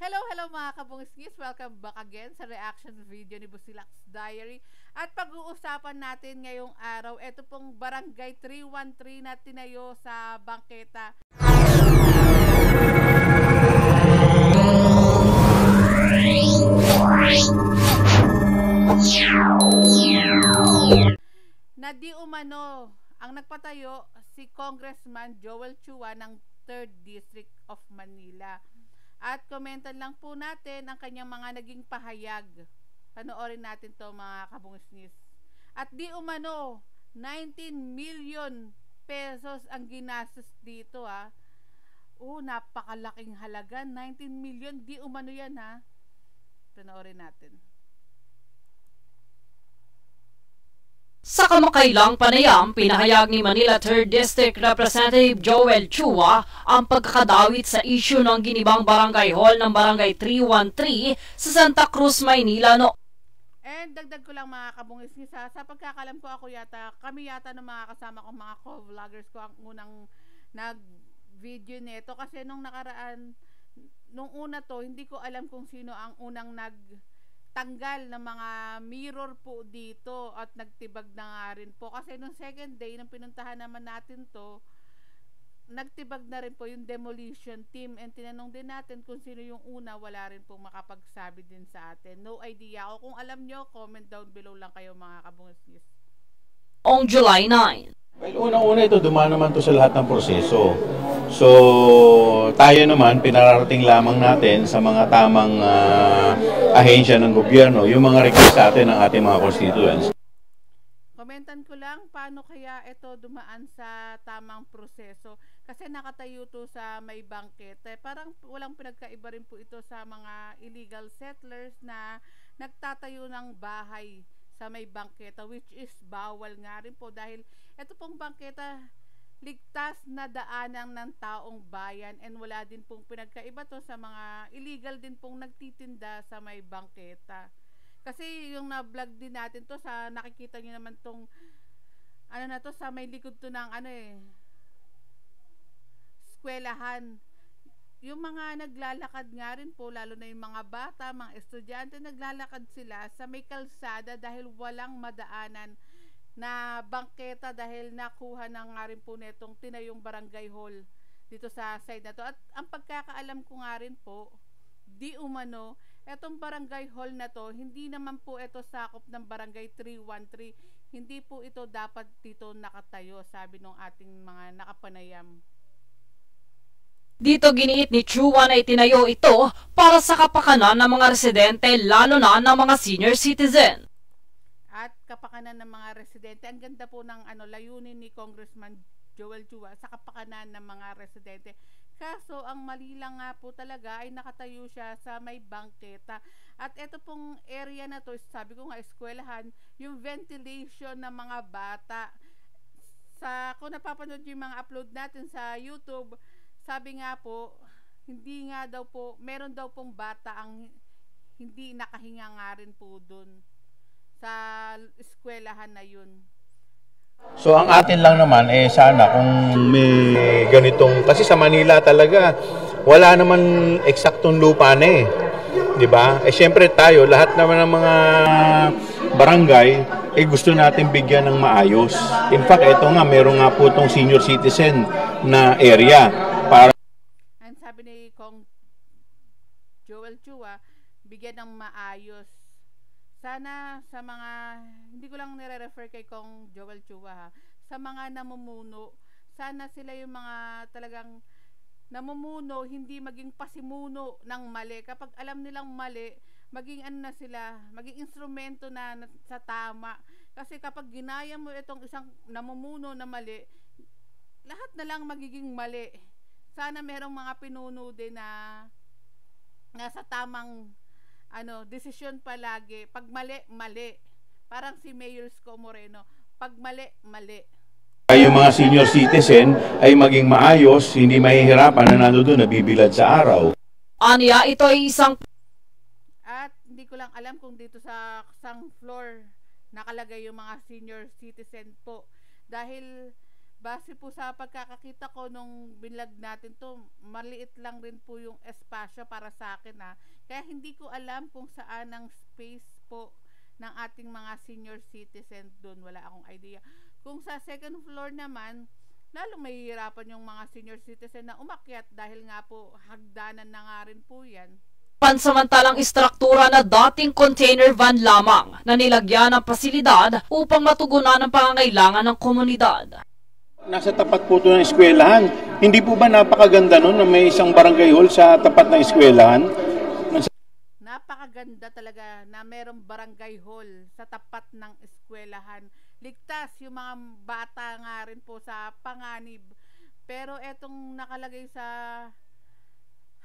Hello mga kabungskis! Welcome back again sa reaction video ni Busilak's Diary. At pag-uusapan natin ngayong araw, ito pong Barangay 313 na tinayo sa bangketa. Na di umano, ang nagpatayo si Congressman Joel Chua ng 3rd District of Manila. At komentan lang po natin ang kanyang mga naging pahayag. Panoorin natin to mga kabungis. At di umano, 19 million pesos ang ginastos dito ha. Napakalaking halaga. 19 million, di umano yan ha. Panoorin natin. Sa kamakailang panayam, pinahayag ni Manila 3rd District Representative Joel Chua ang pagkakadawit sa isyu ng ginibang barangay hall ng Barangay 313 sa Santa Cruz, Maynila And dagdag ko lang mga kabungis sa pagkakalam ko kami yata ng mga kasama ko, mga co-vloggers ko ang unang nag-video nito kasi nung nakaraan, nung una to, hindi ko alam kung sino ang unang tanggal ng mga mirror po dito at nagtibag na nga rin po kasi nung second day nung pinuntahan naman natin to, nagtibag na rin po yung demolition team and tinanong din natin kung sino yung una, wala rin po makapagsabi din sa atin. No idea ako. Kung alam nyo, comment down below lang kayo mga kabungis. On July 9. Well, unang-una ito, dumaan naman to sa lahat ng proseso. So, tayo naman, pinararating lamang natin sa mga tamang ahensya ng gobyerno, yung mga request sa atin ng ating mga constituents. Komentan ko lang, paano kaya ito dumaan sa tamang proseso? Kasi nakatayo to sa may bangkete. Parang walang pinagkaiba rin po ito sa mga illegal settlers na nagtatayo ng bahay sa may bangketa, which is bawal nga rin po dahil ito pong bangketa ligtas na daanan ng taong bayan and wala din pong pinagkaiba to sa mga illegal din pong nagtitinda sa may bangketa. Kasi yung na-vlog din natin to sa nakikita nyo naman tong sa may likod to ng eskwelahan. Yung mga naglalakad nga rin po, lalo na yung mga bata, mga estudyante, naglalakad sila sa may kalsada dahil walang madaanan na bangketa dahil nakuha na nga rin po netong tinayong barangay hall dito sa side na to. At ang pagkakaalam ko nga rin po, di umano, etong barangay hall na to, hindi naman po ito sakop ng barangay 313. Hindi po ito dapat dito nakatayo, sabi ng ating mga nakapanayam. Dito giniit ni Chua na itinayo ito para sa kapakanan ng mga residente lalo na ng mga senior citizen. At kapakanan ng mga residente, ang ganda po ng layunin ni Congressman Joel Chua sa kapakanan ng mga residente. Kaso ang mali lang nga po talaga ay nakatayo siya sa may bangketa. At ito pong area na to, sabi ko nga eskwelahan, yung ventilation ng mga bata. Kung napapanood yung mga upload natin sa YouTube, sabi nga po, hindi nga daw po, meron daw pong bata ang hindi nakahinga nga rin po dun sa eskwelahan na yun. So, ang atin lang naman, sana kung may ganitong, kasi sa Manila talaga, wala naman eksaktong lupa na diba? Syempre tayo, lahat naman ng mga barangay, gusto natin bigyan ng maayos. In fact, ito nga, meron nga po itong senior citizen na area. And sabi ni Kong Joel Chua, bigyan ng maayos. Sana sa mga, hindi ko lang nire-refer kay Kong Joel Chua sa mga namumuno, sana sila yung mga talagang namumuno, hindi maging pasimuno ng mali. Kapag alam nilang mali, maging maging instrumento na sa tama. Kasi kapag ginaya mo itong isang namumuno na mali, lahat na lang magiging mali. Sana merong mga pinuno din na nasa tamang desisyon palagi. Pag mali, mali. Parang si Mayor Isko Moreno, pag mali, mali. Yung mga senior citizen ay maging maayos, hindi mahihirapan na nandoon nabibilad sa araw. Aniya, ito ay isang... At hindi ko lang alam kung dito sa isang floor nakalagay yung mga senior citizen po. Dahil base po sa pagkakakita ko nung binlog natin to, maliit lang rin po yung espasyo para sa akin ha. Kaya hindi ko alam kung saan ang space po ng ating mga senior citizen doon. Wala akong idea. Kung sa second floor naman, lalong mahihirapan yung mga senior citizen na umakyat dahil nga po hagdanan na nga rin po yan. Pansamantalang istruktura na dating container van lamang na nilagyan ng pasilidad upang matugunan ang pangangailangan ng komunidad. Nasa tapat po ito ng eskwelahan. Hindi po ba napakaganda nun na may isang barangay hall sa tapat ng eskwelahan? Napakaganda talaga na merong barangay hall sa tapat ng eskwelahan. Ligtas yung mga bata nga rin po sa panganib. Pero etong nakalagay sa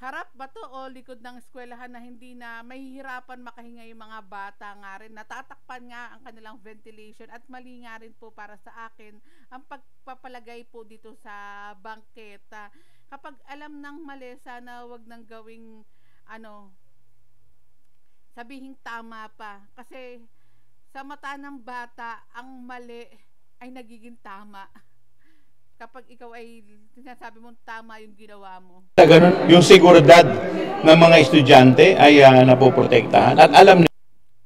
harap ba to o likod ng eskwelahan na hindi na mahihirapan makahinga yung mga bata nga rin. Natatakpan nga ang kanilang ventilation at mali nga rin po para sa akin ang pagpapalagay po dito sa bangketa. Kapag alam ng mali, sana wag nang gawing sabihing tama pa. Kasi sa mata ng bata, ang mali ay nagiging tama. Kapag ikaw ay sinasabi mo tama yung ginawa mo. Ganun, yung seguridad ng mga estudyante ay napoprotektahan at alam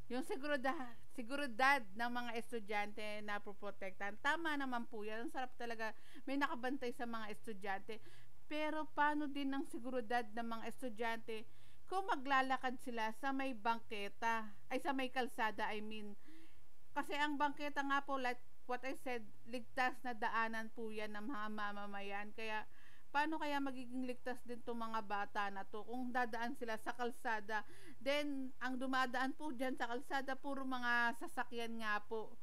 yung seguridad ng mga estudyante na poprotektahan. Tama naman po yan. Ang sarap talaga. May nakabantay sa mga estudyante. Pero paano din ang seguridad ng mga estudyante kung maglalakad sila sa may bangketa, ay sa may kalsada, I mean. Kasi ang bangketa nga po, like what I said, ligtas na daanan po yan ng mga mamamayan. Kaya, paano kaya magiging ligtas din itong mga bata na to kung dadaan sila sa kalsada? Then, ang dumadaan po dyan sa kalsada, puro mga sasakyan nga po.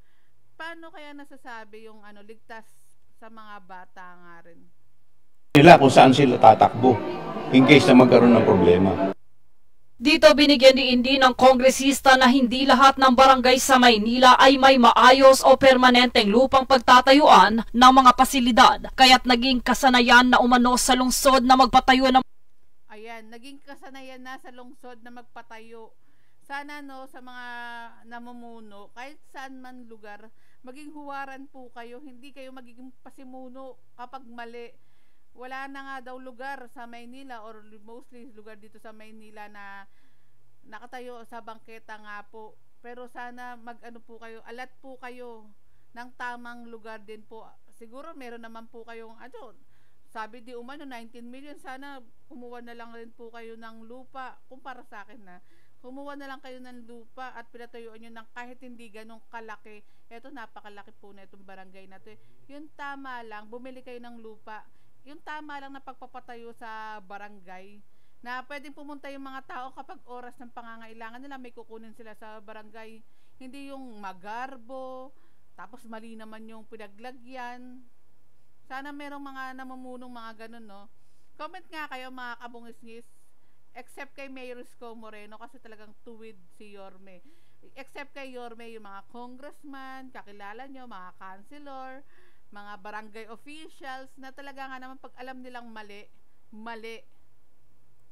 Paano kaya nasasabi yung ligtas sa mga bata nga rin? Nila kung saan sila tatakbo in case na magkaroon ng problema. Dito binigyan ni ng kongresista na hindi lahat ng barangay sa Maynila ay may maayos o permanenteng lupang pagtatayuan ng mga pasilidad, kaya't naging kasanayan na umano sa lungsod na magpatayo ng... Ayan, naging kasanayan na sa lungsod na magpatayo. Sana sa mga namumuno, kahit saan man lugar, maging huwaran po kayo, hindi kayo magiging pasimuno kapag mali. Wala na nga daw lugar sa Maynila or mostly lugar dito sa Maynila na nakatayo sa bangketa nga po. Pero sana po kayo, alat po kayo ng tamang lugar din po. Siguro meron naman po kayong sabi di umano 19 million, sana kumuha na lang rin po kayo ng lupa. Kumpara sa akin na kumuha na lang kayo ng lupa at pinatayuan nyo ng kahit hindi ganong kalaki. Eto, napakalaki po na itong barangay na to. Yung tama lang, bumili kayo ng lupa. Yung tama lang na pagpapatayo sa barangay na pwedeng pumunta yung mga tao kapag oras ng pangangailangan nila, may kukunin sila sa barangay. Hindi yung magarbo, tapos mali naman yung pinaglagyan. Sana merong mga namumulong mga ganun, no? Comment nga kayo mga kabungis-ngis, except kay Mayor Isko Moreno kasi talagang tuwid si Yorme. Except kay Yorme, yung mga congressman, kakilala nyo, mga councilor, mga barangay officials na talaga nga naman pag alam nilang mali.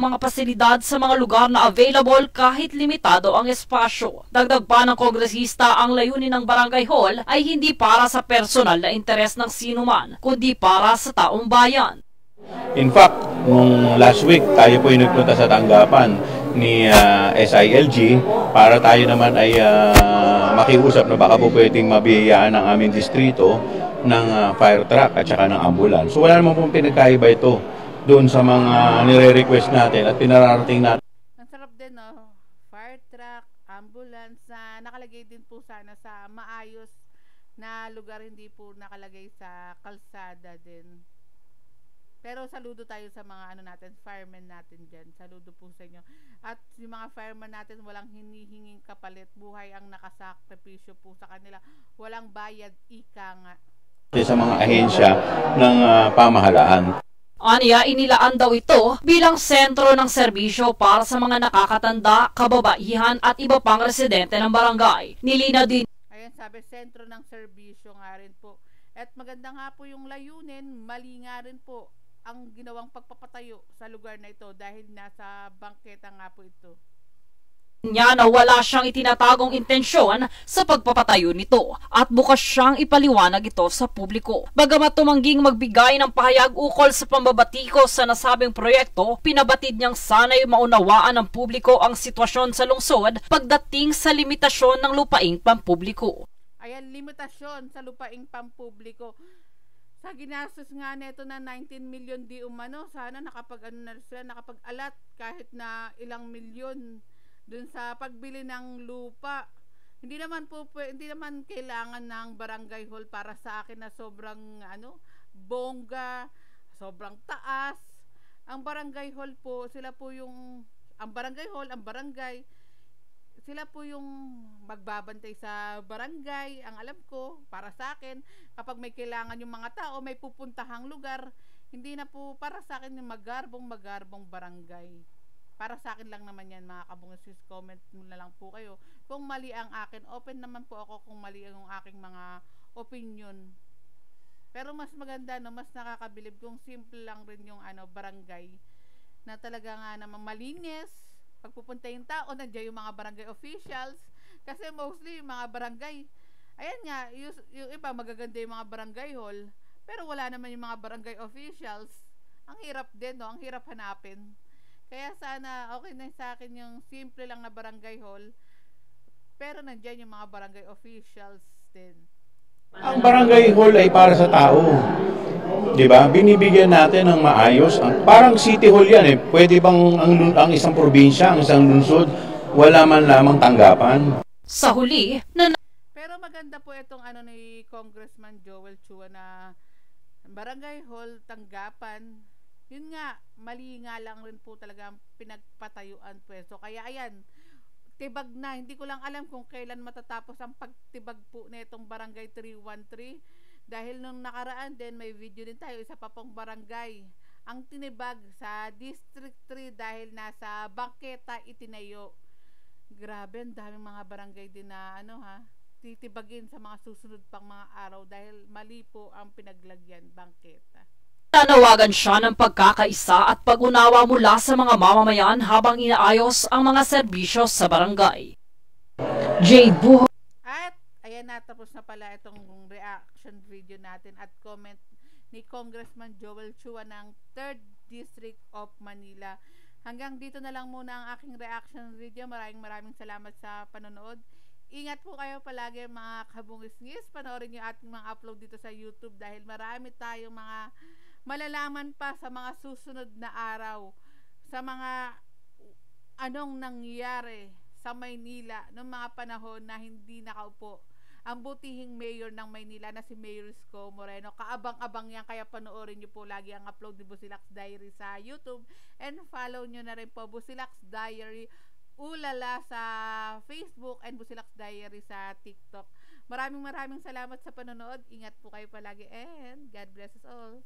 Mga pasilidad sa mga lugar na available kahit limitado ang espasyo. Dagdag pa ng kongresista, ang layunin ng barangay hall ay hindi para sa personal na interes ng sinuman, kundi para sa taong bayan. In fact, nung last week, tayo po ay nagpunta sa tanggapan ni SILG para tayo naman ay makiusap na baka po pwedeng mabiyayaan ng aming distrito ng fire truck at saka ng ambulance. So wala naman pong pinagkaiba ito doon sa mga nire-request natin at pinararating natin. Ang sarap din, no? Fire truck, ambulance na nakalagay din po sana sa maayos na lugar, hindi po nakalagay sa kalsada din. Pero saludo tayo sa mga natin, firemen natin dyan. Saludo po sa inyo. At yung mga firemen natin, walang hinihinging kapalit. Buhay ang nakasakripisyo po sa kanila. Walang bayad, ika nga. Sa mga ahensya ng pamahalaan. Aniya, inilaan daw ito bilang sentro ng serbisyo para sa mga nakakatanda, kababaihan at iba pang residente ng barangay. Nilinaw din. Ayan, sabi, sentro ng serbisyo nga rin po. At maganda nga po yung layunin, mali nga rin po ang ginawang pagpapatayo sa lugar na ito dahil nasa bangketa nga po ito. niya na wala siyang itinatagong intensyon sa pagpapatayo nito at bukas siyang ipaliwanag ito sa publiko. Bagamat tumangging magbigay ng pahayag ukol sa pambabatiko sa nasabing proyekto, pinabatid niyang sana'y maunawaan ng publiko ang sitwasyon sa lungsod pagdating sa limitasyon ng lupaing pampubliko. Ayan, limitasyon sa lupaing pampubliko. Sa ginastos nga neto na 19 million di umano, sana nakapag-alat kahit na ilang milyon dun sa pagbili ng lupa. Hindi naman kailangan ng barangay hall para sa akin na sobrang bongga, sobrang taas. Ang barangay hall po, sila po yung ang barangay, sila po yung magbabantay sa barangay. Ang alam ko, para sa akin, kapag may kailangan yung mga tao, may pupuntahang lugar, hindi na po para sa akin yung magarbong barangay. Para sa akin lang naman yan, mga kabungisis, comment mo na lang po kayo. Kung mali ang akin, open naman po ako kung mali ang aking mga opinion. Pero mas maganda, mas nakakabilib kung simple lang rin yung barangay. Na talaga nga naman malinis. Pagpupunta yung tao, nandiyan yung mga barangay officials. Kasi mostly, yung mga barangay, ayan nga, yung iba magaganda yung mga barangay hall. Pero wala naman yung mga barangay officials. Ang hirap din, Ang hirap hanapin. Kaya sana okay na sa akin yung simple lang na barangay hall, pero nandiyan yung mga barangay officials din. Ang barangay hall ay para sa tao. 'Di ba? Binibigyan natin ng maayos. Parang city hall 'yan eh. Pwede bang ang isang probinsya, ang isang lungsod, wala man lamang tanggapan? Sa huli, pero maganda po itong ni Congressman Joel Chua na barangay hall, tanggapan. Yun nga, mali nga lang rin po talaga ang pinagpatayuan pwesto. Kaya ayan, tibag na. Hindi ko lang alam kung kailan matatapos ang pagtibag po na itong barangay 313. Dahil nung nakaraan din, may video din tayo, isa pa pong barangay. Ang tinibag sa District 3 dahil nasa bangketa itinayo. Grabe, ang daming mga barangay din na titibagin sa mga susunod pang mga araw dahil mali po ang pinaglagyan, bangketa. nanawagan siya ng pagkakaisa at pag-unawa mula sa mga mamamayan habang inaayos ang mga serbisyo sa barangay. Jade Buho. At ayan na, tapos na pala itong reaction video natin at comment ni Congressman Joel Chua ng 3rd District of Manila. Hanggang dito na lang muna ang aking reaction video. Maraming salamat sa panonood. Ingat po kayo palagi mga kabungis-ngis. Panoorin nyo ating mga upload dito sa YouTube dahil marami tayong mga malalaman pa sa mga susunod na araw sa mga anong nangyari sa Maynila noong mga panahon na hindi nakaupo ang butihing mayor ng Maynila na si Mayor Isko Moreno. Kaabang-abang yan, kaya panoorin nyo po lagi ang upload ni Busilaks Diary sa YouTube and follow nyo na rin po Busilaks Diary Ulala sa Facebook and Busilaks Diary sa TikTok. Maraming salamat sa panonood. Ingat po kayo palagi and God bless us all.